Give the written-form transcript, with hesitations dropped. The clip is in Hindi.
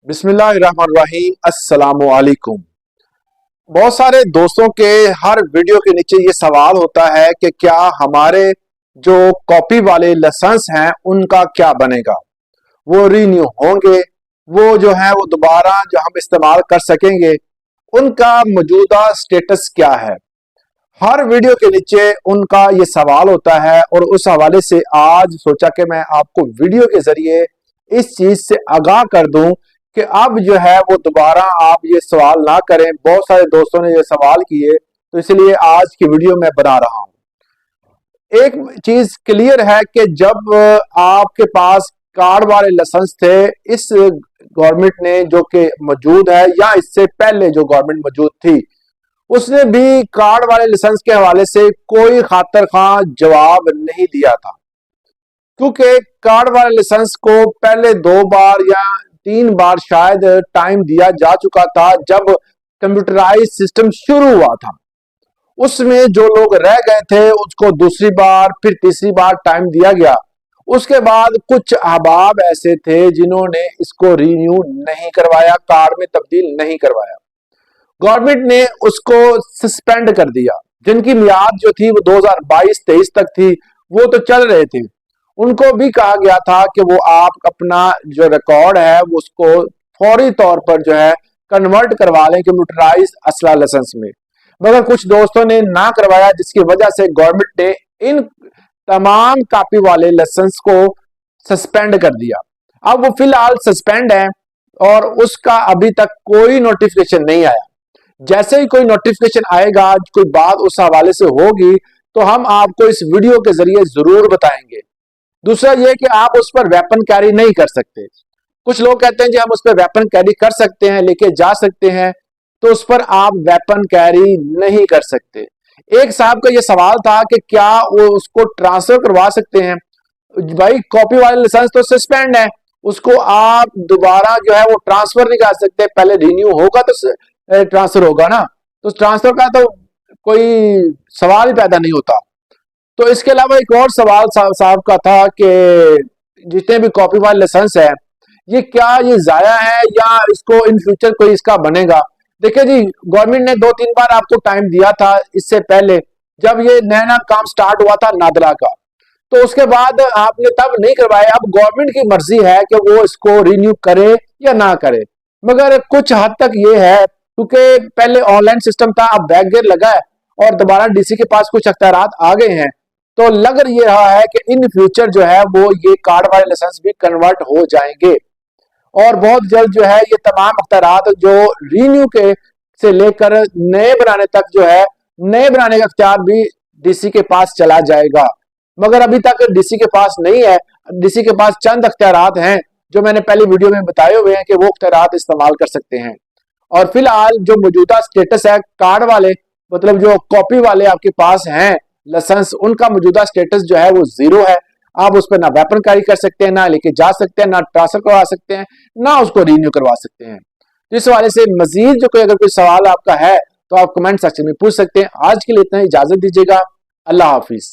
बिस्मिल्लाहिर्रहमानिर्रहीम। अस्सलामु अलैकुम। बहुत सारे दोस्तों के हर वीडियो के नीचे ये सवाल होता है कि क्या हमारे जो कॉपी वाले लाइसेंस हैं उनका क्या बनेगा, वो रीन्यू होंगे, वो जो है वो दोबारा जो हम इस्तेमाल कर सकेंगे, उनका मौजूदा स्टेटस क्या है। हर वीडियो के नीचे उनका ये सवाल होता है और उस हवाले से आज सोचा कि मैं आपको वीडियो के जरिए इस चीज से आगाह कर दूं कि अब जो है वो दोबारा आप ये सवाल ना करें। बहुत सारे दोस्तों ने ये सवाल किए, तो इसलिए आज की वीडियो मैं बना रहा हूं। एक चीज क्लियर है कि जब आपके पास कार्ड वाले लाइसेंस थे, इस गवर्नमेंट ने जो कि मौजूद है या इससे पहले जो गवर्नमेंट मौजूद थी, उसने भी कार्ड वाले लाइसेंस के हवाले से कोई खातर खां जवाब नहीं दिया था, क्योंकि कार्ड वाले लाइसेंस को पहले 2 बार या 3 बार शायद टाइम दिया जा चुका था। जब कंप्यूटराइज सिस्टम शुरू हुआ था, उसमें जो लोग रह गए थे उसको दूसरी बार फिर तीसरी बार टाइम दिया गया। उसके बाद कुछ अहबाब ऐसे थे जिन्होंने इसको रीन्यू नहीं करवाया, कार्ड में तब्दील नहीं करवाया। गवर्नमेंट ने उसको सस्पेंड कर दिया। जिनकी मियाद जो थी वो 2022-23 तक थी, वो तो चल रहे थे। उनको भी कहा गया था कि वो आप अपना जो रिकॉर्ड है वो उसको फौरी तौर पर जो है कन्वर्ट करवा लें कंप्यूटराइज असला लाइसेंस में, मगर कुछ दोस्तों ने ना करवाया, जिसकी वजह से गवर्नमेंट ने इन तमाम कॉपी वाले लाइसेंस को सस्पेंड कर दिया। अब वो फिलहाल सस्पेंड है और उसका अभी तक कोई नोटिफिकेशन नहीं आया। जैसे ही कोई नोटिफिकेशन आएगा, कोई बात उस हवाले से होगी, तो हम आपको इस वीडियो के जरिए जरूर बताएंगे। दूसरा यह कि आप उस पर वेपन कैरी नहीं कर सकते। कुछ लोग कहते हैं जी हम उस पर वेपन कैरी कर सकते हैं, लेके जा सकते हैं, तो उस पर आप वेपन कैरी नहीं कर सकते। एक साहब का यह सवाल था कि क्या वो उसको ट्रांसफर करवा सकते हैं। भाई कॉपी वाले लाइसेंस तो सस्पेंड है, उसको आप दोबारा जो है वो ट्रांसफर नहीं कर सकते। पहले रिन्यू होगा तो ट्रांसफर होगा ना, तो ट्रांसफर का तो कोई सवाल ही पैदा नहीं होता। तो इसके अलावा एक और सवाल साहब का था कि जितने भी कॉपी वाले लाइसेंस है, ये क्या ये जाया है या इसको इन फ्यूचर कोई इसका बनेगा। देखिए जी, गवर्नमेंट ने 2-3 बार आपको टाइम दिया था इससे पहले, जब ये नया नया काम स्टार्ट हुआ था नादरा का, तो उसके बाद आपने तब नहीं करवाया। अब गवर्नमेंट की मर्जी है कि वो इसको रिन्यू करे या ना करे, मगर कुछ हद तक ये है क्योंकि पहले ऑनलाइन सिस्टम था, अब बैक गेयर लगा है और दोबारा डीसी के पास कुछ अख्तियारात आ गए हैं, तो लग ये रहा है कि इन फ्यूचर जो है वो ये कार्ड वाले लाइसेंस भी कन्वर्ट हो जाएंगे और बहुत जल्द जो है ये तमाम अख्तियारात जो रीन्यू के से लेकर नए बनाने तक जो है, नए बनाने का अख्तियार भी डीसी के पास चला जाएगा। मगर अभी तक डीसी के पास नहीं है। डीसी के पास चंद अख्तियारात हैं जो मैंने पहली वीडियो में बताए हुए हैं कि वो अख्तियारात इस्तेमाल कर सकते हैं। और फिलहाल जो मौजूदा स्टेटस है कार्ड वाले, मतलब जो कॉपी वाले आपके पास हैं लाइसेंस, उनका मौजूदा स्टेटस जो है वो 0 है। आप उस पर ना वेपन कैरी कर सकते हैं, ना लेके जा सकते हैं, ना ट्रांसफर करवा सकते हैं, ना उसको रिन्यू करवा सकते हैं। तो इस हवाले से मजीद जो कोई अगर कोई सवाल आपका है तो आप कमेंट सेक्शन में पूछ सकते हैं। आज के लिए इतना, इजाजत दीजिएगा। अल्लाह हाफिज।